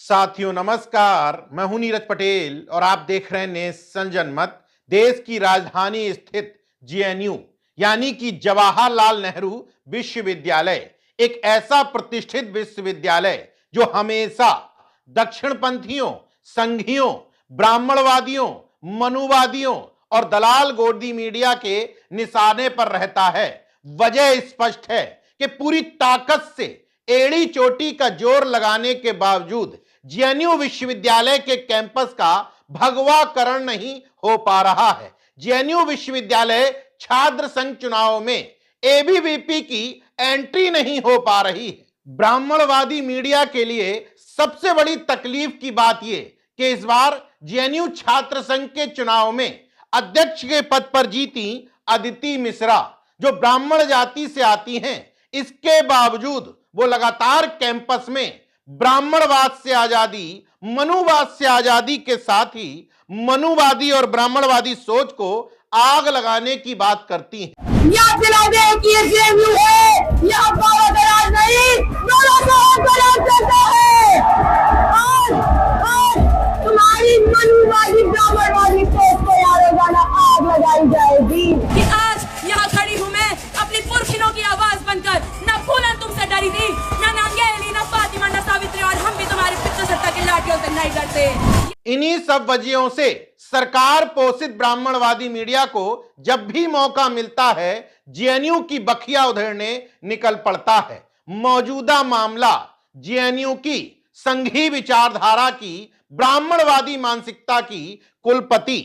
साथियों नमस्कार, मैं हूं नीरज पटेल और आप देख रहे हैं नेशन जनमत। देश की राजधानी स्थित जेएनयू यानी कि जवाहरलाल नेहरू विश्वविद्यालय एक ऐसा प्रतिष्ठित विश्वविद्यालय जो हमेशा दक्षिणपंथियों, संघियों, ब्राह्मणवादियों, मनुवादियों और दलाल गोदी मीडिया के निशाने पर रहता है। वजह स्पष्ट है कि पूरी ताकत से एड़ी चोटी का जोर लगाने के बावजूद जेएनयू विश्वविद्यालय के कैंपस का भगवाकरण नहीं हो पा रहा है। जेएनयू विश्वविद्यालय छात्र संघ चुनाव में एबीवीपी की एंट्री नहीं हो पा रही है। ब्राह्मणवादी मीडिया के लिए सबसे बड़ी तकलीफ की बात यह कि इस बार जेएनयू छात्र संघ के चुनाव में अध्यक्ष के पद पर जीती अदिति मिश्रा, जो ब्राह्मण जाति से आती हैं, इसके बावजूद वो लगातार कैंपस में ब्राह्मणवाद से आजादी, मनुवाद से आजादी के साथ ही मनुवादी और ब्राह्मणवादी सोच को आग लगाने की बात करती हैं। याद दिला दे कि ये जेएनयू है, यहाँ बाबा दराज नहीं, दोनों को दराज करता है। आज तुम्हारी मनुवादी ब्राह्मणवादी सोच को यार रोजाना आग लगाई जाएगी। कि आज यहाँ खड़ी हूँ मैं अपनी पुरखिनों की आवाज बनकर, न फूलन तुमसे डरी थी, न नांगेली, न फातिमा, न सावित्री, और हम भी तुम्हारे पितृसत्ता की लाठियों से नहीं डरते। इन्हीं सब वजहों से सरकार पोषित ब्राह्मणवादी मीडिया को जब भी मौका मिलता है जेएनयू की बखिया उधेड़ने निकल पड़ता है। मौजूदा मामला जेएनयू की संघी विचारधारा की, ब्राह्मणवादी मानसिकता की कुलपति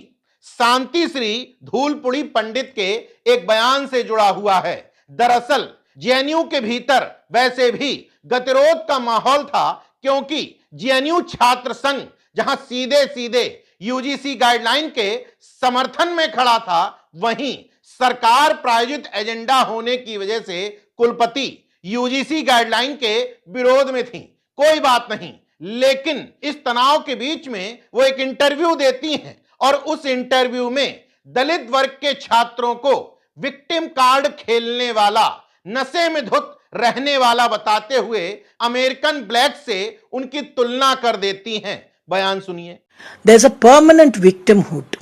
शांतिश्री धूलपुड़ी पंडित के एक बयान से जुड़ा हुआ है। दरअसल जेएनयू के भीतर वैसे भी गतिरोध का माहौल था, क्योंकि जेएनयू छात्र संघ जहां सीधे सीधे यूजीसी गाइडलाइन के समर्थन में खड़ा था, वहीं सरकार प्रायोजित एजेंडा होने की वजह से कुलपति यूजीसी गाइडलाइन के विरोध में थी। कोई बात नहीं, लेकिन इस तनाव के बीच में वो एक इंटरव्यू देती हैं और उस इंटरव्यू में दलित वर्ग के छात्रों को विक्टिम कार्ड खेलने वाला, नशे में धुत रहने वाला बताते हुए अमेरिकन ब्लैक से उनकी तुलना कर देती हैं। बयान सुनिए। There's a permanent victimhood,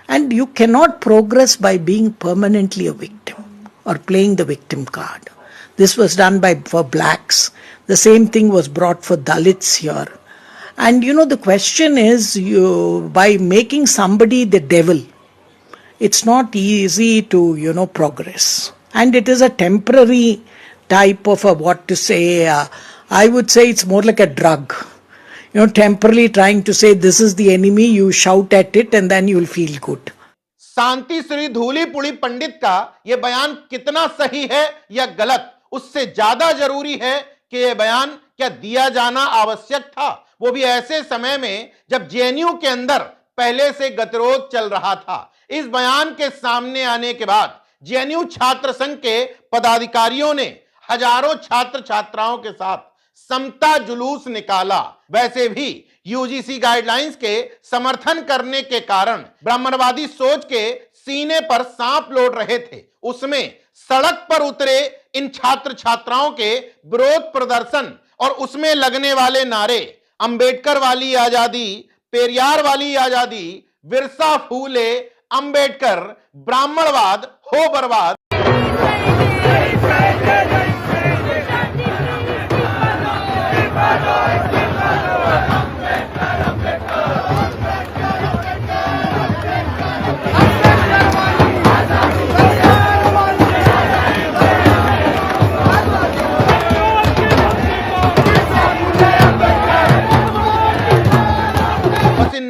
and you cannot progress by being permanently a victim or playing the victim card. This was done for blacks. The same thing was brought for Dalits here. And the question is, by making somebody the devil, it's not easy to progress. And it is a temporary type of I would say it's more like a drug. Temporarily trying to say this is the enemy, you shout at it and then you'll feel good. Shantishree धूलीपुड़ी पंडित का यह बयान कितना सही है या गलत, उससे ज्यादा जरूरी है कि यह बयान क्या दिया जाना आवश्यक था, वो भी ऐसे समय में जब जेएनयू के अंदर पहले से गतिरोध चल रहा था। इस बयान के सामने आने के बाद जेएनयू छात्र संघ के पदाधिकारियों ने हजारों छात्र छात्राओं के साथ समता जुलूस निकाला। वैसे भी यूजीसी गाइडलाइंस के समर्थन करने के कारण ब्राह्मणवादी सोच के सीने पर सांप लौट रहे थे, उसमें सड़क पर उतरे इन छात्र छात्राओं के विरोध प्रदर्शन और उसमें लगने वाले नारे, अंबेडकर वाली आजादी, पेरियार वाली आजादी, बिरसा फूले, अंबेडकर, ब्राह्मणवाद हो बर्बाद।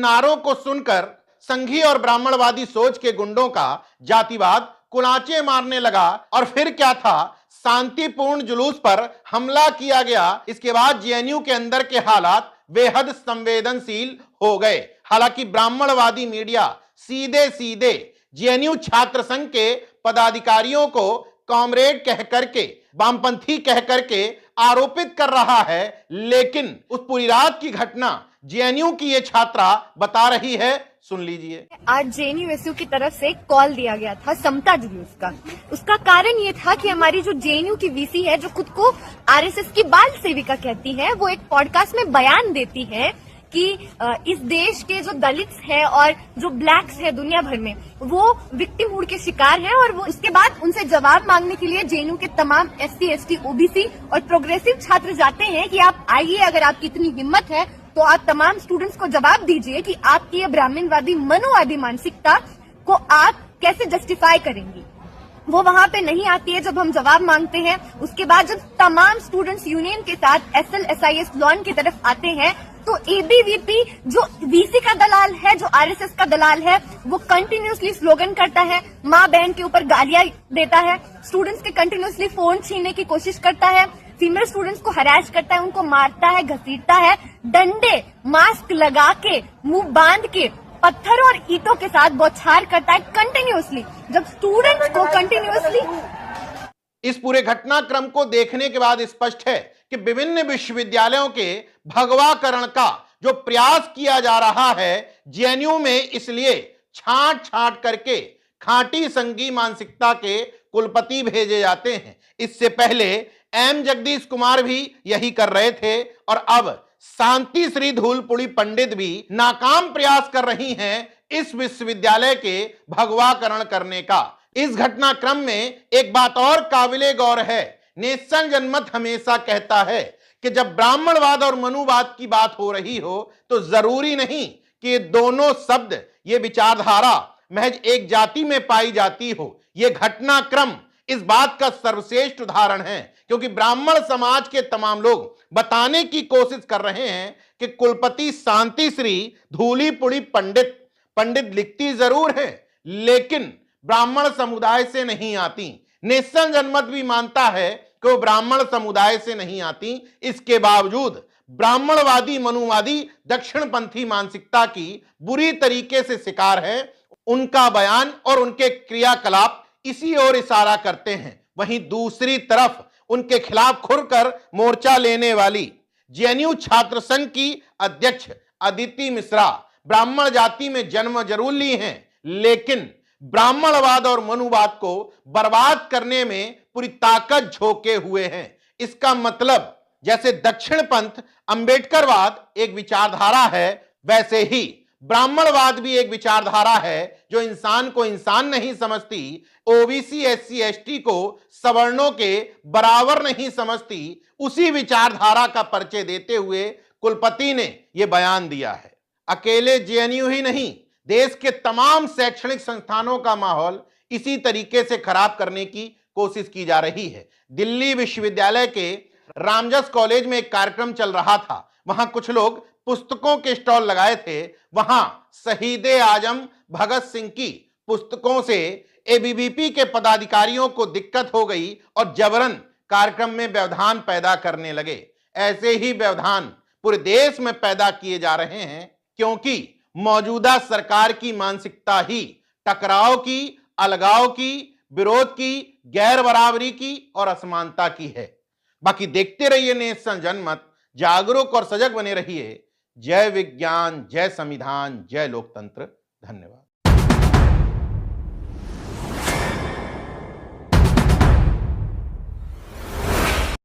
नारों को सुनकर संघी और ब्राह्मणवादी सोच के गुंडों का जातिवाद कुलांचे मारने लगा और फिर क्या था, शांतिपूर्ण जुलूस पर हमला किया गया। इसके बाद जेएनयू के अंदर के हालात बेहद संवेदनशील हो गए। हालांकि ब्राह्मणवादी मीडिया सीधे सीधे जेएनयू छात्र संघ के पदाधिकारियों को कॉमरेड कह करके, वामपंथी कह करके आरोपित कर रहा है, लेकिन उस पूरी रात की घटना जेएनयू की ये छात्रा बता रही है। सुन लीजिए। आज जेएनयू की तरफ से एक कॉल दिया गया था समता जुलूस का। उसका कारण ये था कि हमारी जो जेएनयू की वीसी है, जो खुद को आरएसएस की बाल सेविका कहती है, वो एक पॉडकास्ट में बयान देती है कि इस देश के जो दलित्स हैं और जो ब्लैक्स हैं दुनिया भर में, वो विक्टिमहुड के शिकार हैं। और वो उसके बाद उनसे जवाब मांगने के लिए जेएनयू के तमाम एससी, एसटी, ओबीसी और प्रोग्रेसिव छात्र जाते हैं कि आप आइए, अगर आपकी इतनी हिम्मत है तो आप तमाम स्टूडेंट्स को जवाब दीजिए कि आपकी ये ब्राह्मणवादी मनोवादी मानसिकता को आप कैसे जस्टिफाई करेंगी। वो वहाँ पे नहीं आती है जब हम जवाब मांगते हैं। उसके बाद जब तमाम स्टूडेंट्स यूनियन के साथ SLSIS लॉन की तरफ आते हैं तो एबीवीपी जो वीसी का दलाल है, जो आरएसएस का दलाल है, वो कंटिन्यूसली स्लोगन करता है, माँ बहन के ऊपर गालियां देता है, स्टूडेंट्स के कंटिन्यूसली फोन छीनने की कोशिश करता है, फीमेल स्टूडेंट्स को हरास करता है, उनको मारता है, घसीटता है, डंडे, मास्क लगा के, मुंह बांध के, पत्थर और ईंटों के साथ बौछार करता है कंटिन्यूसली। जब स्टूडेंट्स को कंटिन्यूसली इस पूरे घटनाक्रम को देखने के बाद स्पष्ट है कि विभिन्न विश्वविद्यालयों के भगवाकरण का जो प्रयास किया जा रहा है जेएनयू में, इसलिए छांट छांट करके खांटी संघी मानसिकता के कुलपति भेजे जाते हैं। इससे पहले एम जगदीश कुमार भी यही कर रहे थे और अब शांति श्री धूलपुड़ी पंडित भी नाकाम प्रयास कर रही हैं इस विश्वविद्यालय के भगवाकरण करने का। इस घटनाक्रम में एक बात और काबिले गौर है। नेशन जनमत हमेशा कहता है कि जब ब्राह्मणवाद और मनुवाद की बात हो रही हो तो जरूरी नहीं कि ये दोनों शब्द, ये विचारधारा महज एक जाति में पाई जाती हो। ये घटनाक्रम इस बात का सर्वश्रेष्ठ उदाहरण है, क्योंकि ब्राह्मण समाज के तमाम लोग बताने की कोशिश कर रहे हैं कि कुलपति शांति श्री धूलीपुड़ी पंडित लिखती जरूर है, लेकिन ब्राह्मण समुदाय से नहीं आती। नेशन जनमत भी मानता है कि वो ब्राह्मण समुदाय से नहीं आती। इसके बावजूद ब्राह्मणवादी मनुवादी दक्षिणपंथी मानसिकता की बुरी तरीके से शिकार है। उनका बयान और उनके क्रियाकलाप इसी ओर इशारा करते हैं। वहीं दूसरी तरफ उनके खिलाफ खुलकर मोर्चा लेने वाली जेएनयू छात्र संघ की अध्यक्ष अदिति मिश्रा ब्राह्मण जाति में जन्म जरूर ली हैं, लेकिन ब्राह्मणवाद और मनुवाद को बर्बाद करने में पूरी ताकत झोंके हुए हैं। इसका मतलब जैसे दक्षिण पंथ अंबेडकरवाद एक विचारधारा है, वैसे ही ब्राह्मणवाद भी एक विचारधारा है जो इंसान को इंसान नहीं समझती, ओबीसी एससी एसटी को सवर्णों के बराबर नहीं समझती। उसी विचारधारा का परिचय देते हुए कुलपति ने यह बयान दिया है। अकेले जेएनयू ही नहीं, देश के तमाम शैक्षणिक संस्थानों का माहौल इसी तरीके से खराब करने की कोशिश की जा रही है। दिल्ली विश्वविद्यालय के रामजस कॉलेज में एक कार्यक्रम चल रहा था। वहां कुछ लोग पुस्तकों के स्टॉल लगाए थे। वहां शहीदे आजम भगत सिंह की पुस्तकों से एबीवीपी के पदाधिकारियों को दिक्कत हो गई और जबरन कार्यक्रम में व्यवधान पैदा करने लगे। ऐसे ही व्यवधान पूरे देश में पैदा किए जा रहे हैं, क्योंकि मौजूदा सरकार की मानसिकता ही टकराव की, अलगाव की, विरोध की, गैर बराबरी की और असमानता की है। बाकी देखते रहिए नेशन जनमत, जागरूक और सजग बने रहिए। जय विज्ञान, जय संविधान, जय लोकतंत्र। धन्यवाद।